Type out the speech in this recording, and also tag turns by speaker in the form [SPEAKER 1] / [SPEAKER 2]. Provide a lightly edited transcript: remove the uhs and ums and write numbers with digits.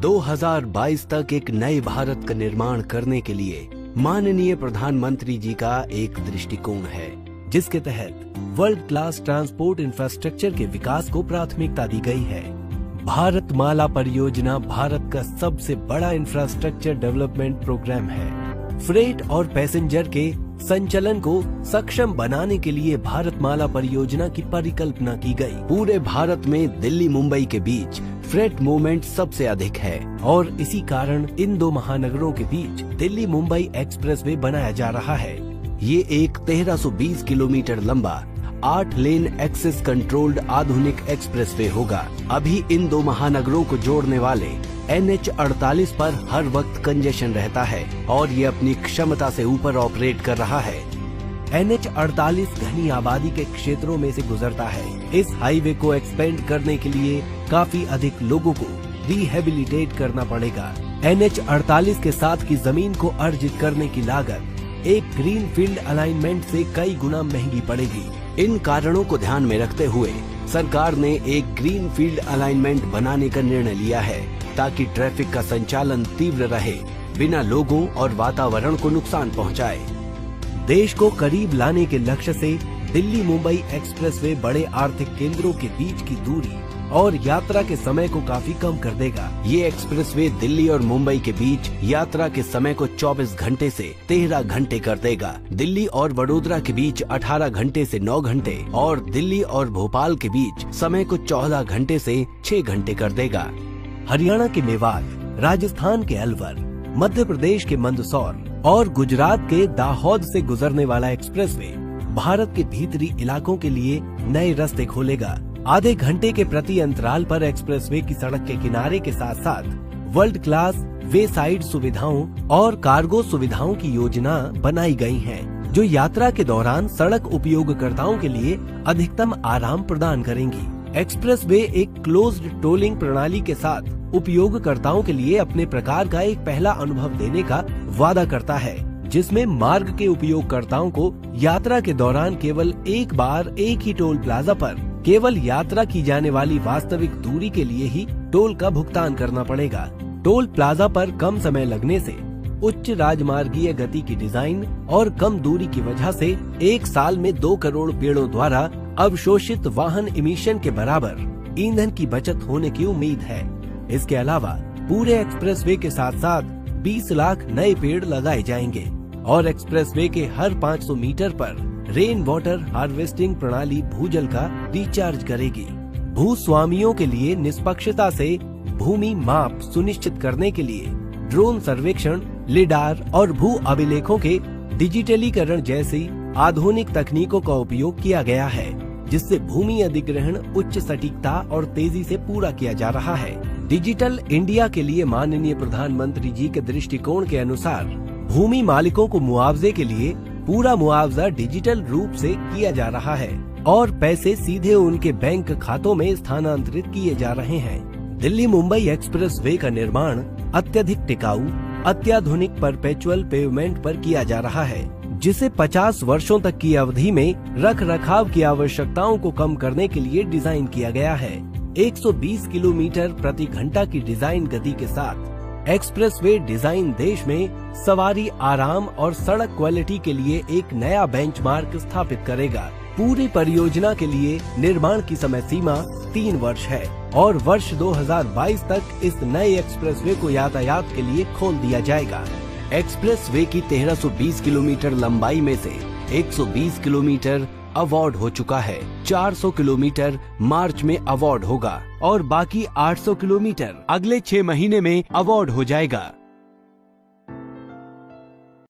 [SPEAKER 1] 2022 तक एक नए भारत का निर्माण करने के लिए माननीय प्रधानमंत्री जी का एक दृष्टिकोण है, जिसके तहत वर्ल्ड क्लास ट्रांसपोर्ट इंफ्रास्ट्रक्चर के विकास को प्राथमिकता दी गई है। भारत माला परियोजना भारत का सबसे बड़ा इंफ्रास्ट्रक्चर डेवलपमेंट प्रोग्राम है। फ्रेट और पैसेंजर के संचलन को सक्षम बनाने के लिए भारत माला परियोजना की परिकल्पना की गई। पूरे भारत में दिल्ली मुंबई के बीच फ्रेट मूवमेंट सबसे अधिक है और इसी कारण इन दो महानगरों के बीच दिल्ली मुंबई एक्सप्रेसवे बनाया जा रहा है। ये एक 1320 किलोमीटर लंबा 8 लेन एक्सेस कंट्रोल्ड आधुनिक एक्सप्रेसवे होगा। अभी इन दो महानगरों को जोड़ने वाले NH48 पर हर वक्त कंजेशन रहता है और ये अपनी क्षमता से ऊपर ऑपरेट कर रहा है। NH48 घनी आबादी के क्षेत्रों में से गुजरता है। इस हाईवे को एक्सपेंड करने के लिए काफी अधिक लोगों को रिहेबिलिटेट करना पड़ेगा। NH48 के साथ की जमीन को अर्जित करने की लागत एक ग्रीन फील्ड अलाइनमेंट से कई गुना महंगी पड़ेगी। इन कारणों को ध्यान में रखते हुए सरकार ने एक ग्रीन फील्ड अलाइनमेंट बनाने का निर्णय लिया है, ताकि ट्रैफिक का संचालन तीव्र रहे, बिना लोगों और वातावरण को नुकसान पहुंचाए। देश को करीब लाने के लक्ष्य से दिल्ली मुंबई एक्सप्रेसवे बड़े आर्थिक केंद्रों के बीच की दूरी और यात्रा के समय को काफी कम कर देगा। ये एक्सप्रेसवे दिल्ली और मुंबई के बीच यात्रा के समय को 24 घंटे से 13 घंटे कर देगा। दिल्ली और वडोदरा के बीच 18 घंटे से 9 घंटे और दिल्ली और भोपाल के बीच समय को 14 घंटे से 6 घंटे कर देगा। हरियाणा के मेवात, राजस्थान के अलवर, मध्य प्रदेश के मंदसौर और गुजरात के दाहोद से गुजरने वाला एक्सप्रेसवे भारत के भीतरी इलाकों के लिए नए रास्ते खोलेगा। आधे घंटे के प्रति अंतराल पर एक्सप्रेसवे की सड़क के किनारे के साथ साथ वर्ल्ड क्लास वे साइड सुविधाओं और कार्गो सुविधाओं की योजना बनाई गई है, जो यात्रा के दौरान सड़क उपयोगकर्ताओं के लिए अधिकतम आराम प्रदान करेंगी। एक्सप्रेसवे एक क्लोज्ड टोलिंग प्रणाली के साथ उपयोगकर्ताओं के लिए अपने प्रकार का एक पहला अनुभव देने का वादा करता है, जिसमें मार्ग के उपयोगकर्ताओं को यात्रा के दौरान केवल एक बार एक ही टोल प्लाजा पर केवल यात्रा की जाने वाली वास्तविक दूरी के लिए ही टोल का भुगतान करना पड़ेगा। टोल प्लाजा पर कम समय लगने से, उच्च राजमार्गीय गति की डिजाइन और कम दूरी की वजह से 1 साल में 2 करोड़ पेड़ों द्वारा अवशोषित वाहन इमिशन के बराबर ईंधन की बचत होने की उम्मीद है। इसके अलावा पूरे एक्सप्रेसवे के साथ साथ 20 लाख नए पेड़ लगाए जाएंगे और एक्सप्रेसवे के हर 500 मीटर पर रेन वाटर हार्वेस्टिंग प्रणाली भूजल का रिचार्ज करेगी। भूस्वामियों के लिए निष्पक्षता से भूमि माप सुनिश्चित करने के लिए ड्रोन सर्वेक्षण, लिडार और भू अभिलेखों के डिजिटलीकरण जैसी आधुनिक तकनीकों का उपयोग किया गया है, जिससे भूमि अधिग्रहण उच्च सटीकता और तेजी से पूरा किया जा रहा है। डिजिटल इंडिया के लिए माननीय प्रधानमंत्री जी के दृष्टिकोण के अनुसार भूमि मालिकों को मुआवजे के लिए पूरा मुआवजा डिजिटल रूप से किया जा रहा है और पैसे सीधे उनके बैंक खातों में स्थानांतरित किए जा रहे हैं। दिल्ली मुंबई एक्सप्रेसवे का निर्माण अत्यधिक टिकाऊ, अत्याधुनिक परपेचुअल पेवमेंट पर किया जा रहा है, जिसे 50 वर्षों तक की अवधि में रख रखाव की आवश्यकताओं को कम करने के लिए डिजाइन किया गया है। 120 किलोमीटर प्रति घंटा की डिजाइन गति के साथ एक्सप्रेसवे डिजाइन देश में सवारी आराम और सड़क क्वालिटी के लिए एक नया बेंचमार्क स्थापित करेगा। पूरी परियोजना के लिए निर्माण की समय सीमा 3 वर्ष है और वर्ष 2022 तक इस नए एक्सप्रेसवे को यातायात के लिए खोल दिया जाएगा। एक्सप्रेसवे की 1320 किलोमीटर लंबाई में से 120 किलोमीटर अवार्ड हो चुका है, 400 किलोमीटर मार्च में अवार्ड होगा और बाकी 800 किलोमीटर अगले 6 महीने में अवार्ड हो जाएगा।